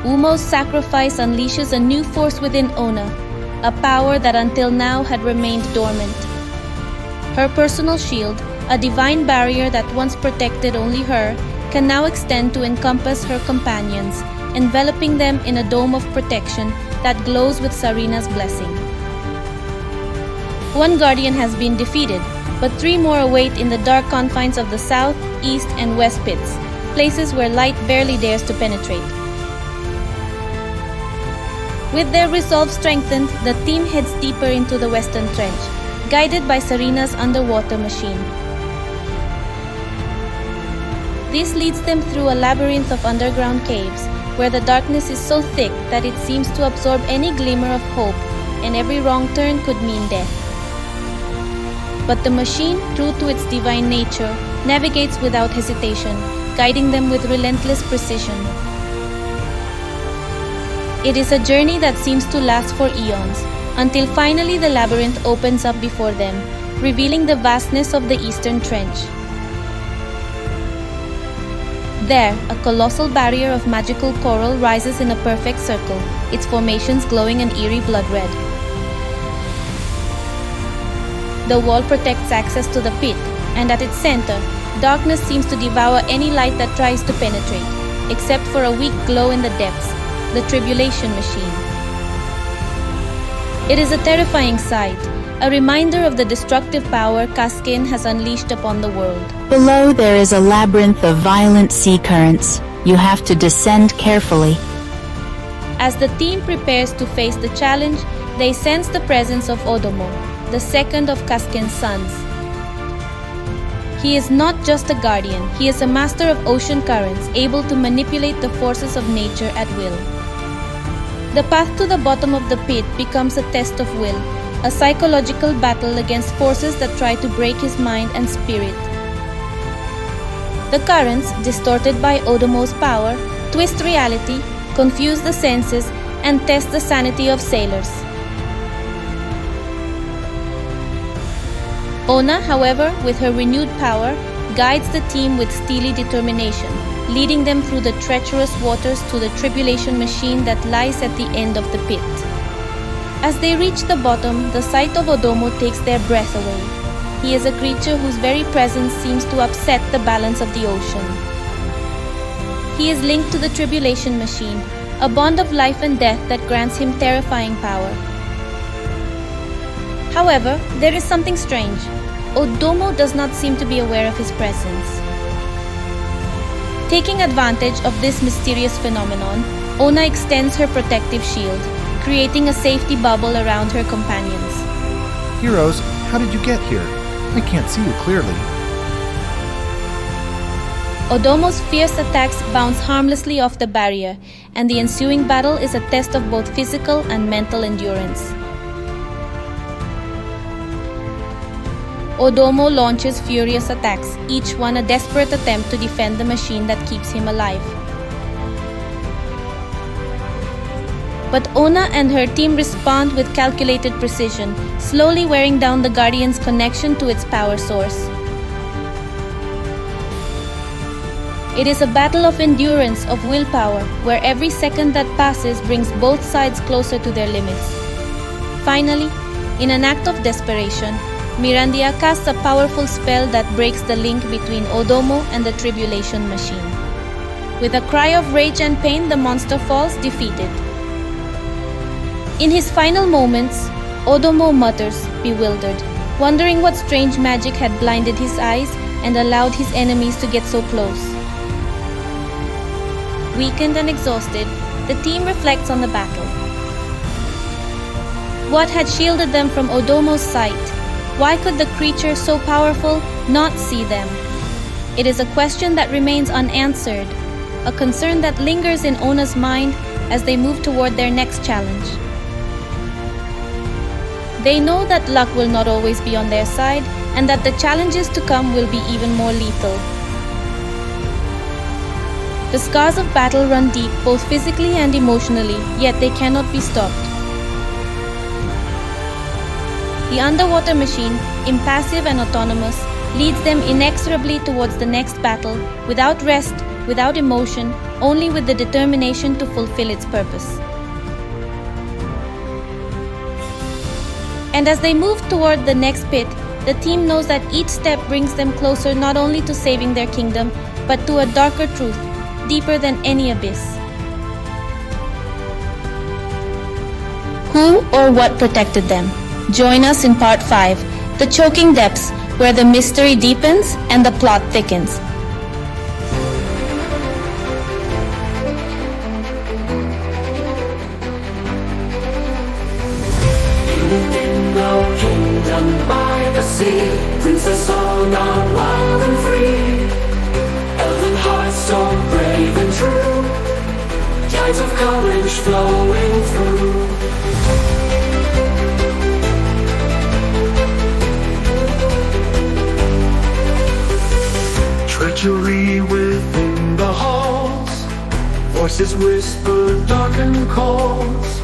Umo's sacrifice unleashes a new force within Ona, a power that until now had remained dormant. Her personal shield, a divine barrier that once protected only her, can now extend to encompass her companions, enveloping them in a dome of protection that glows with Sarina's blessing. One guardian has been defeated, but 3 more await in the dark confines of the south, east, and west pits, places where light barely dares to penetrate. With their resolve strengthened, the team heads deeper into the western trench, guided by Sarina's underwater machine. This leads them through a labyrinth of underground caves, where the darkness is so thick that it seems to absorb any glimmer of hope, and every wrong turn could mean death. But the machine, true to its divine nature, navigates without hesitation, guiding them with relentless precision. It is a journey that seems to last for eons, until finally the labyrinth opens up before them, revealing the vastness of the eastern trench. There, a colossal barrier of magical coral rises in a perfect circle, its formations glowing an eerie blood red. The wall protects access to the pit, and at its center, darkness seems to devour any light that tries to penetrate, except for a weak glow in the depths, the tribulation machine. It is a terrifying sight, a reminder of the destructive power Kaskin has unleashed upon the world. Below there is a labyrinth of violent sea currents. You have to descend carefully. As the team prepares to face the challenge, they sense the presence of Odomo, the second of Kaskin's sons. He is not just a guardian, he is a master of ocean currents, able to manipulate the forces of nature at will. The path to the bottom of the pit becomes a test of will, a psychological battle against forces that try to break his mind and spirit. The currents, distorted by Odomo's power, twist reality, confuse the senses, and test the sanity of sailors. Ona, however, with her renewed power, guides the team with steely determination, leading them through the treacherous waters to the tribulation machine that lies at the end of the pit. As they reach the bottom, the sight of Odomo takes their breath away. He is a creature whose very presence seems to upset the balance of the ocean. He is linked to the tribulation machine, a bond of life and death that grants him terrifying power. However, there is something strange. Odomo does not seem to be aware of his presence. Taking advantage of this mysterious phenomenon, Ona extends her protective shield, creating a safety bubble around her companions. Heroes, how did you get here? I can't see you clearly. Odomo's fierce attacks bounce harmlessly off the barrier, and the ensuing battle is a test of both physical and mental endurance. Odomo launches furious attacks, each one a desperate attempt to defend the machine that keeps him alive. But Ona and her team respond with calculated precision, slowly wearing down the Guardian's connection to its power source. It is a battle of endurance, of willpower, where every second that passes brings both sides closer to their limits. Finally, in an act of desperation, Mirandia casts a powerful spell that breaks the link between Odomo and the tribulation machine. With a cry of rage and pain, the monster falls defeated. In his final moments, Odomo mutters, bewildered, wondering what strange magic had blinded his eyes and allowed his enemies to get so close. Weakened and exhausted, the team reflects on the battle. What had shielded them from Odomo's sight? Why could the creature so powerful not see them? It is a question that remains unanswered, a concern that lingers in Ona's mind as they move toward their next challenge. They know that luck will not always be on their side, and that the challenges to come will be even more lethal. The scars of battle run deep, both physically and emotionally, yet they cannot be stopped. The underwater machine, impassive and autonomous, leads them inexorably towards the next battle, without rest, without emotion, only with the determination to fulfill its purpose. And as they move toward the next pit, the team knows that each step brings them closer not only to saving their kingdom, but to a darker truth, deeper than any abyss. Who or what protected them? Join us in part 5, The Choking Depths, where the mystery deepens and the plot thickens. In the kingdom by the sea, princess on are wild and free. Elven hearts so brave and true, tides of courage flowing through. Treachery within the halls, voices whisper dark and calls.